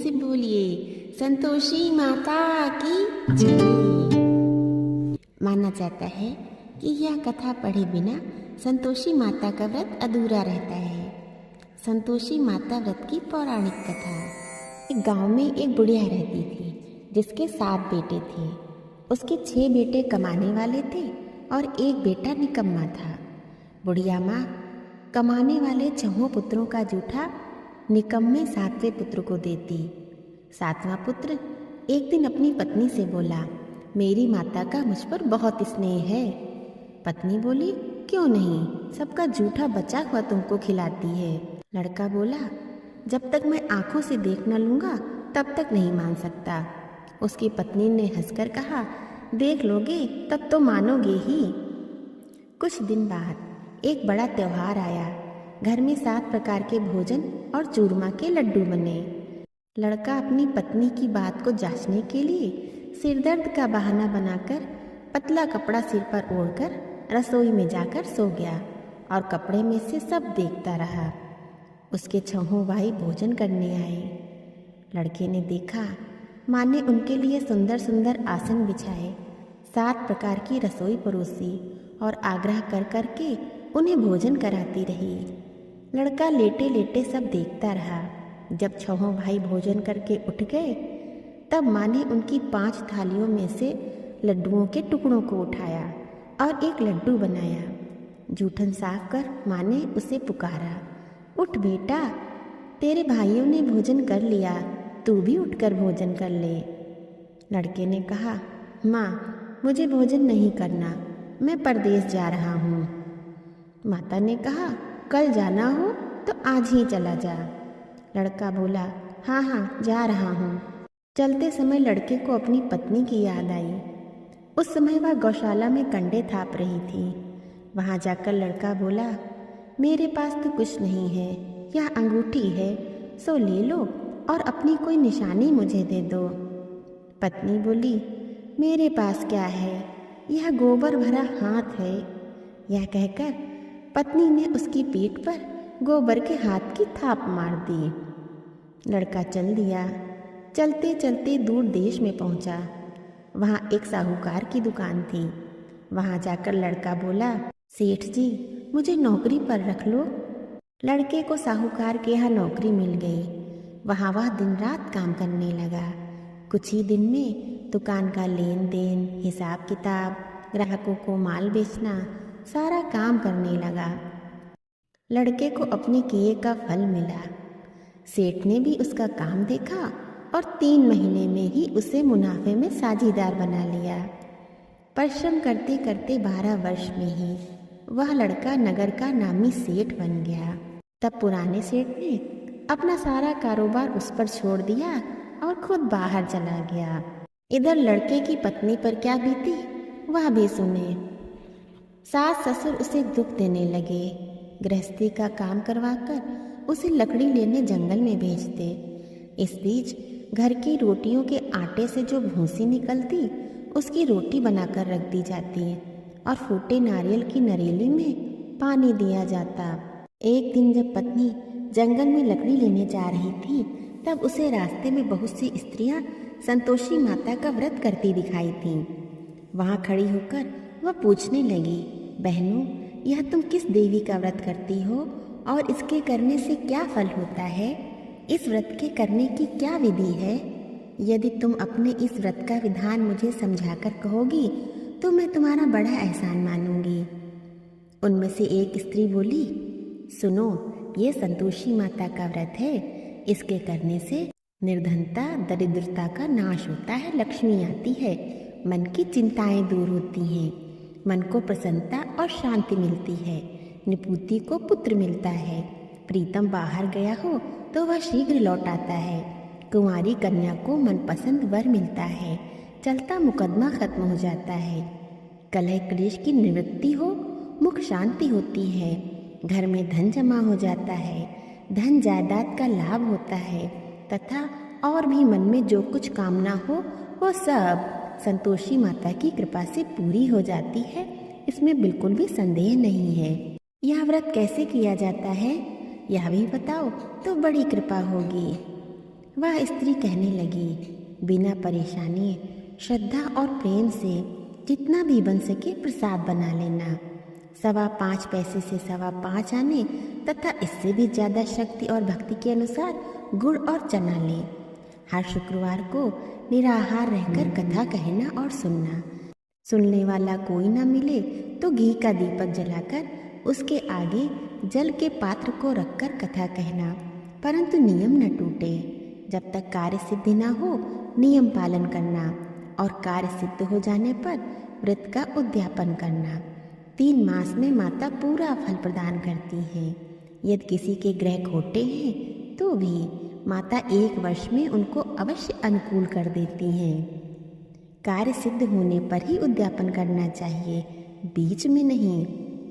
से बोलिए संतोषी माता की जय। माना जाता है कि यह कथा पढ़े बिना संतोषी माता का व्रत अधूरा रहता है। संतोषी माता व्रत की पौराणिक कथा। एक गांव में एक बुढ़िया रहती थी जिसके 7 बेटे थे। उसके 6 बेटे कमाने वाले थे और एक बेटा निकम्मा था। बुढ़िया माँ कमाने वाले 6 पुत्रों का जूठा निकम्मे 7वें पुत्र को देती। 7वां पुत्र एक दिन अपनी पत्नी से बोला, मेरी माता का मुझ पर बहुत स्नेह है। पत्नी बोली, क्यों नहीं, सबका जूठा बचा हुआ तुमको खिलाती है। लड़का बोला, जब तक मैं आंखों से देख न लूँगा तब तक नहीं मान सकता। उसकी पत्नी ने हंसकर कहा, देख लोगे तब तो मानोगे ही। कुछ दिन बाद एक बड़ा त्योहार आया। घर में 7 प्रकार के भोजन और चूरमा के लड्डू बने। लड़का अपनी पत्नी की बात को जांचने के लिए सिरदर्द का बहाना बनाकर पतला कपड़ा सिर पर ओढ़कर रसोई में जाकर सो गया और कपड़े में से सब देखता रहा। उसके 6 भाई भोजन करने आए। लड़के ने देखा माँ ने उनके लिए सुंदर सुंदर आसन बिछाए, 7 प्रकार की रसोई परोसी और आग्रह कर करके उन्हें भोजन कराती रही। लड़का लेटे लेटे सब देखता रहा। जब 6 भाई भोजन करके उठ गए तब माँ ने उनकी 5 थालियों में से लड्डुओं के टुकड़ों को उठाया और एक लड्डू बनाया। जूठन साफ कर माँ ने उसे पुकारा, उठ बेटा, तेरे भाइयों ने भोजन कर लिया, तू भी उठकर भोजन कर ले। लड़के ने कहा, माँ मुझे भोजन नहीं करना, मैं परदेश जा रहा हूँ। माता ने कहा, कल जाना हो तो आज ही चला जा। लड़का बोला, हाँ हाँ जा रहा हूँ। चलते समय लड़के को अपनी पत्नी की याद आई। उस समय वह गौशाला में कंडे थाप रही थी। वहाँ जाकर लड़का बोला, मेरे पास तो कुछ नहीं है, यह अंगूठी है, सो ले लो और अपनी कोई निशानी मुझे दे दो। पत्नी बोली, मेरे पास क्या है, यह गोबर भरा हाथ है। यह कहकर पत्नी ने उसकी पीठ पर गोबर के हाथ की थाप मार दी। लड़का चल दिया। चलते चलते दूर देश में पहुंचा। वहाँ एक साहूकार की दुकान थी। वहाँ जाकर लड़का बोला, सेठ जी मुझे नौकरी पर रख लो। लड़के को साहूकार के यहाँ नौकरी मिल गई। वहाँ वह दिन रात काम करने लगा। कुछ ही दिन में दुकान का लेन देन, हिसाब किताब, ग्राहकों को माल बेचना, सारा काम करने लगा। लड़के को अपने किए का फल मिला। सेठ ने भी उसका काम देखा और 3 महीने में ही उसे मुनाफे में साझीदार बना लिया। परिश्रम करते करते 12 वर्ष में ही वह लड़का नगर का नामी सेठ बन गया। तब पुराने सेठ ने अपना सारा कारोबार उस पर छोड़ दिया और खुद बाहर चला गया। इधर लड़के की पत्नी पर क्या बीती वह भी सुने। सास ससुर उसे दुख देने लगे। गृहस्थी का काम करवाकर उसे लकड़ी लेने जंगल में भेजते। इस बीच घर की रोटियों के आटे से जो भूसी निकलती उसकी रोटी बनाकर रख दी जाती और फूटे नारियल की नरेली में पानी दिया जाता। एक दिन जब पत्नी जंगल में लकड़ी लेने जा रही थी तब उसे रास्ते में बहुत सी स्त्रियां संतोषी माता का व्रत करती दिखाई थीं। वहां खड़ी होकर वह पूछने लगी, बहनों यह तुम किस देवी का व्रत करती हो और इसके करने से क्या फल होता है? इस व्रत के करने की क्या विधि है? यदि तुम अपने इस व्रत का विधान मुझे समझाकर कहोगी तो मैं तुम्हारा बड़ा एहसान मानूंगी। उनमें से एक स्त्री बोली, सुनो, ये संतोषी माता का व्रत है। इसके करने से निर्धनता, दरिद्रता का नाश होता है, लक्ष्मी आती है, मन की चिंताएं दूर होती हैं, मन को प्रसन्नता और शांति मिलती है, निपुति को पुत्र मिलता है, प्रीतम बाहर गया हो तो वह शीघ्र लौट आता है, कुंवारी कन्या को मनपसंद वर मिलता है, चलता मुकदमा खत्म हो जाता है, कलह क्लेश की निवृत्ति हो, मुख शांति होती है, घर में धन जमा हो जाता है, धन जायदाद का लाभ होता है तथा और भी मन में जो कुछ कामना हो वो सब संतोषी माता की कृपा से पूरी हो जाती है। इसमें बिल्कुल भी संदेह नहीं है। यह व्रत कैसे किया जाता है यह भी बताओ तो बड़ी कृपा होगी। वह स्त्री कहने लगी, बिना परेशानी, श्रद्धा और प्रेम से जितना भी बन सके प्रसाद बना लेना। 5.25 पैसे से 5.25 आने तथा इससे भी ज़्यादा शक्ति और भक्ति के अनुसार गुड़ और चना ले। हर शुक्रवार को निराहार रहकर कथा कहना और सुनना। सुनने वाला कोई ना मिले तो घी का दीपक जलाकर उसके आगे जल के पात्र को रखकर कथा कहना, परंतु नियम न टूटे। जब तक कार्य सिद्धि न हो नियम पालन करना और कार्य सिद्ध हो जाने पर व्रत का उद्यापन करना। 3 मास में माता पूरा फल प्रदान करती हैं। यदि किसी के ग्रह खोटे हैं तो भी माता 1 वर्ष में उनको अवश्य अनुकूल कर देती हैं। कार्य सिद्ध होने पर ही उद्यापन करना चाहिए, बीच में नहीं।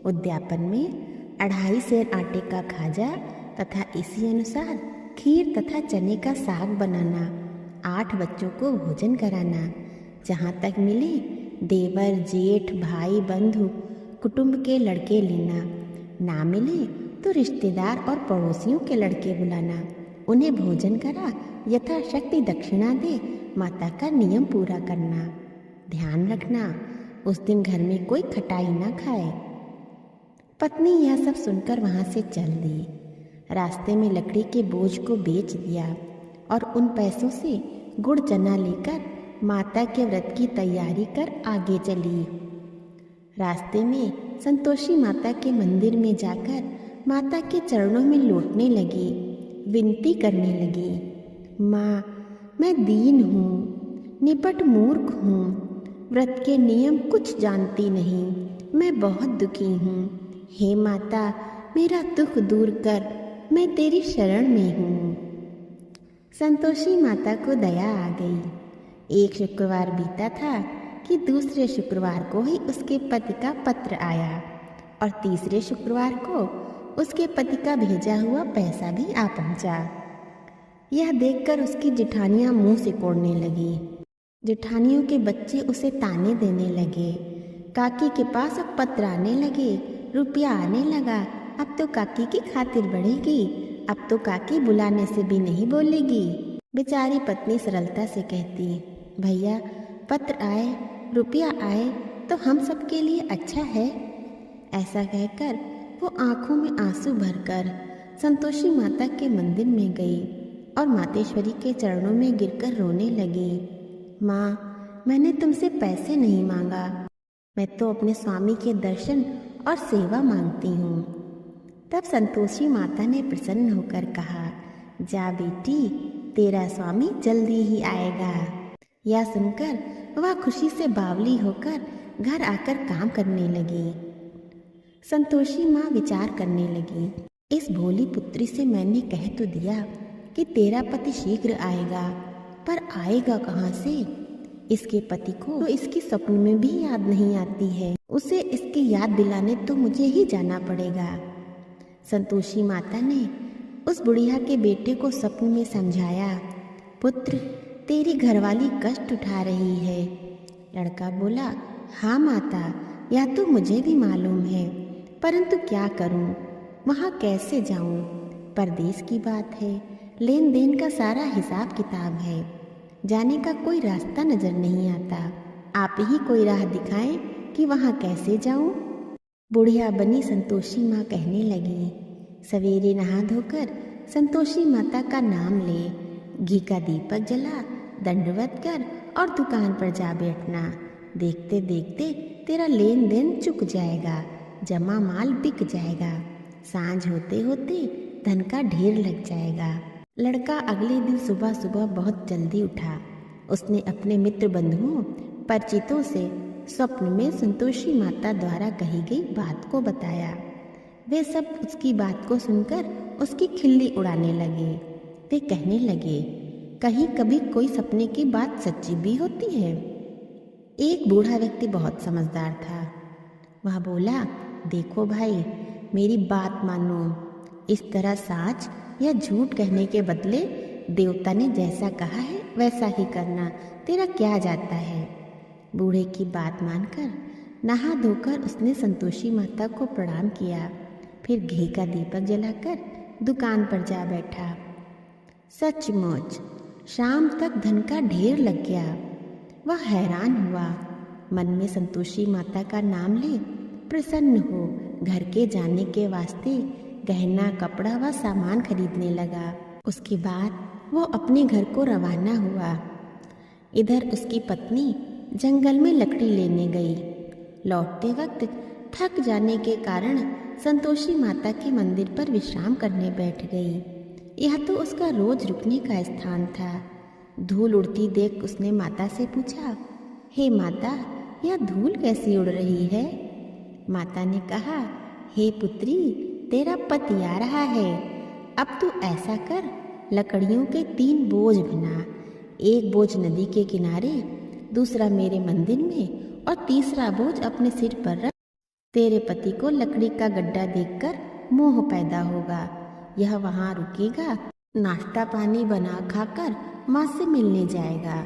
उद्यापन में 2.5 सेर आटे का खाजा तथा इसी अनुसार खीर तथा चने का साग बनाना, 8 बच्चों को भोजन कराना, जहाँ तक मिले देवर, जेठ, भाई, बंधु, कुटुंब के लड़के लेना, ना मिले तो रिश्तेदार और पड़ोसियों के लड़के बुलाना, उन्हें भोजन करा यथाशक्ति दक्षिणा दे माता का नियम पूरा करना। ध्यान रखना उस दिन घर में कोई खटाई ना खाए। पत्नी यह सब सुनकर वहाँ से चल दी। रास्ते में लकड़ी के बोझ को बेच दिया और उन पैसों से गुड़ चना लेकर माता के व्रत की तैयारी कर आगे चली। रास्ते में संतोषी माता के मंदिर में जाकर माता के चरणों में लौटने लगी, विनती करने लगी, माँ मैं दीन हूँ, निपट मूर्ख हूँ, व्रत के नियम कुछ जानती नहीं, मैं बहुत दुखी हूँ। हे माता मेरा दुख दूर कर, मैं तेरी शरण में हूँ। संतोषी माता को दया आ गई। एक शुक्रवार बीता था कि दूसरे शुक्रवार को ही उसके पति का पत्र आया और तीसरे शुक्रवार को उसके पति का भेजा हुआ पैसा भी आ पहुंचा। यह देखकर उसकी जेठानियां मुंह सिकोड़ने लगी। जेठानियों के बच्चे उसे ताने देने लगे। काकी के पास अब पत्र आने लगे, रुपया आने लगा, अब तो काकी की खातिर बढ़ेगी, अब तो काकी बुलाने से भी नहीं बोलेगी। बेचारी पत्नी सरलता से कहती, भैया पत्र आए, रुपया आए तो हम सबके लिए अच्छा है। ऐसा कहकर वो आंखों में आंसू भरकर संतोषी माता के मंदिर में गई और मातेश्वरी के चरणों में गिरकर रोने लगी। माँ मैंने तुमसे पैसे नहीं मांगा, मैं तो अपने स्वामी के दर्शन और सेवा मांगती हूँ। तब संतोषी माता ने प्रसन्न होकर कहा, जा बेटी तेरा स्वामी जल्दी ही आएगा। यह सुनकर वह खुशी से बावली होकर घर आकर काम करने लगी। संतोषी माँ विचार करने लगी, इस भोली पुत्री से मैंने कह तो दिया कि तेरा पति शीघ्र आएगा, पर आएगा कहाँ से? इसके पति को तो इसकी स्वप्न में भी याद नहीं आती है, उसे इसकी याद दिलाने तो मुझे ही जाना पड़ेगा। संतोषी माता ने उस बुढ़िया के बेटे को स्वप्न में समझाया, पुत्र तेरी घरवाली कष्ट उठा रही है। लड़का बोला, हाँ माता यह तो मुझे भी मालूम है, परंतु क्या करूं, वहाँ कैसे जाऊं? परदेश की बात है, लेन देन का सारा हिसाब किताब है, जाने का कोई रास्ता नजर नहीं आता। आप ही कोई राह दिखाएं कि वहाँ कैसे जाऊं? बुढ़िया बनी संतोषी माँ कहने लगी, सवेरे नहा धोकर संतोषी माता का नाम ले, घी का दीपक जला, दंडवत कर और दुकान पर जा बैठना। देखते देखते तेरा लेन देन चुक जाएगा, जमा माल बिक जाएगा, सांझ होते होते धन का ढेर लग जाएगा। लड़का अगले दिन सुबह सुबह बहुत जल्दी उठा। उसने अपने मित्र बंधुओं परिचितों से स्वप्न में संतोषी माता द्वारा कही गई बात को बताया। वे सब उसकी बात को सुनकर उसकी खिल्ली उड़ाने लगे। वे कहने लगे, कहीं कभी कोई सपने की बात सच्ची भी होती है। एक बूढ़ा व्यक्ति बहुत समझदार था। वह बोला, देखो भाई मेरी बात मानो, इस तरह साच या झूठ कहने के बदले देवता ने जैसा कहा है वैसा ही करना, तेरा क्या जाता है। बूढ़े की बात मानकर नहा धोकर उसने संतोषी माता को प्रणाम किया, फिर घी का दीपक जलाकर दुकान पर जा बैठा। सचमुच शाम तक धन का ढेर लग गया। वह हैरान हुआ, मन में संतोषी माता का नाम ले प्रसन्न हो घर के जाने के वास्ते गहना कपड़ा व सामान खरीदने लगा। उसके बाद वो अपने घर को रवाना हुआ। इधर उसकी पत्नी जंगल में लकड़ी लेने गई। लौटते वक्त थक जाने के कारण संतोषी माता के मंदिर पर विश्राम करने बैठ गई। यह तो उसका रोज रुकने का स्थान था। धूल उड़ती देख उसने माता से पूछा, हे माता, यह धूल कैसी उड़ रही है? माता ने कहा, हे पुत्री, तेरा पति आ रहा है। अब तू ऐसा कर, लकड़ियों के 3 बोझ बना। एक बोझ नदी के किनारे, दूसरा मेरे मंदिर में और तीसरा बोझ अपने सिर पर रख। तेरे पति को लकड़ी का गड्ढा देखकर मोह पैदा होगा। यह वहाँ रुकेगा, नाश्ता पानी बना खाकर माँ से मिलने जाएगा।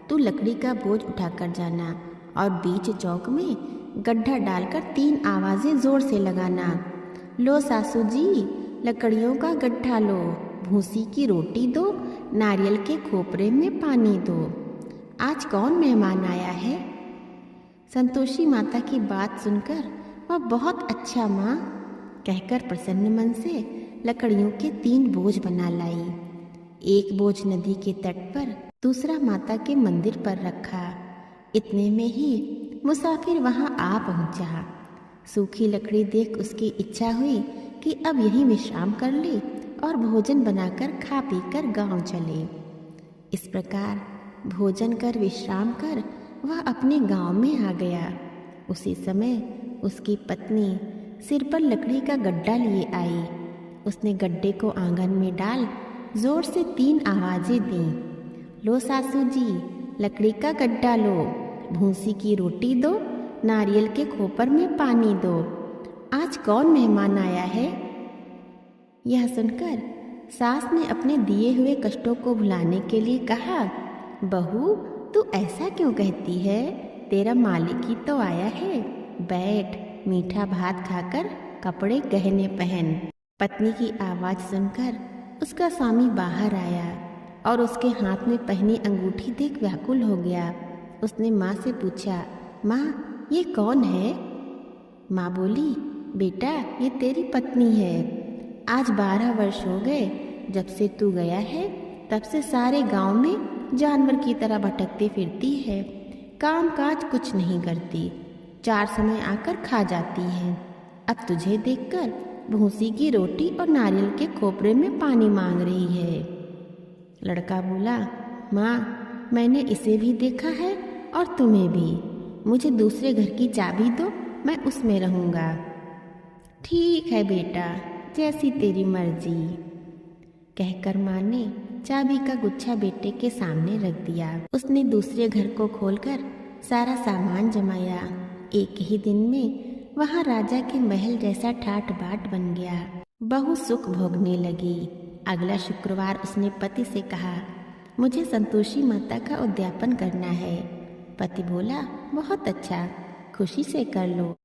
तू लकड़ी का बोझ उठाकर जाना और बीच चौक में गड्ढा डालकर 3 आवाजें जोर से लगाना। लो सासू जी, लकड़ियों का गड्ढा लो, भूसी की रोटी दो, नारियल के खोपरे में पानी दो। आज कौन मेहमान आया है? संतोषी माता की बात सुनकर वह बहुत अच्छा माँ कहकर प्रसन्न मन से लकड़ियों के 3 बोझ बना लाई। एक बोझ नदी के तट पर, दूसरा माता के मंदिर पर रखा। इतने में ही मुसाफिर वहां आ पहुंचा। सूखी लकड़ी देख उसकी इच्छा हुई कि अब यहीं विश्राम कर ले और भोजन बनाकर खा पी कर गाँव चले। इस प्रकार भोजन कर विश्राम कर वह अपने गांव में आ गया। उसी समय उसकी पत्नी सिर पर लकड़ी का गड्ढा लिए आई। उसने गड्ढे को आंगन में डाल जोर से 3 आवाजें दीं। लो सासू जी, लकड़ी का गड्ढा लो, भूसी की रोटी दो, नारियल के खोपर में पानी दो। आज कौन मेहमान आया है? यह सुनकर सास ने अपने दिए हुए कष्टों को भुलाने के लिए कहा, बहू, तू ऐसा क्यों कहती है? तेरा मालिक ही तो आया है। बैठ, मीठा भात खाकर कपड़े गहने पहन। पत्नी की आवाज सुनकर उसका स्वामी बाहर आया और उसके हाथ में पहनी अंगूठी देख व्याकुल हो गया। उसने माँ से पूछा, माँ, ये कौन है? माँ बोली, बेटा, ये तेरी पत्नी है। आज 12 वर्ष हो गए जब से तू गया है, तब से सारे गांव में जानवर की तरह भटकती फिरती है। काम काज कुछ नहीं करती, 4 समय आकर खा जाती है। अब तुझे देखकर भूसी की रोटी और नारियल के खोपरे में पानी मांग रही है। लड़का बोला, माँ, मैंने इसे भी देखा है और तुम्हें भी। मुझे दूसरे घर की चाबी दो, मैं उसमें रहूँगा। ठीक है बेटा, जैसी तेरी मर्जी, कहकर माँ ने चाबी का गुच्छा बेटे के सामने रख दिया। उसने दूसरे घर को खोलकर सारा सामान जमाया। एक ही दिन में वहाँ राजा के महल जैसा ठाट बाट बन गया। बहू सुख भोगने लगी। अगला शुक्रवार उसने पति से कहा, मुझे संतोषी माता का उद्यापन करना है। पति बोला, बहुत अच्छा, खुशी से कर लो।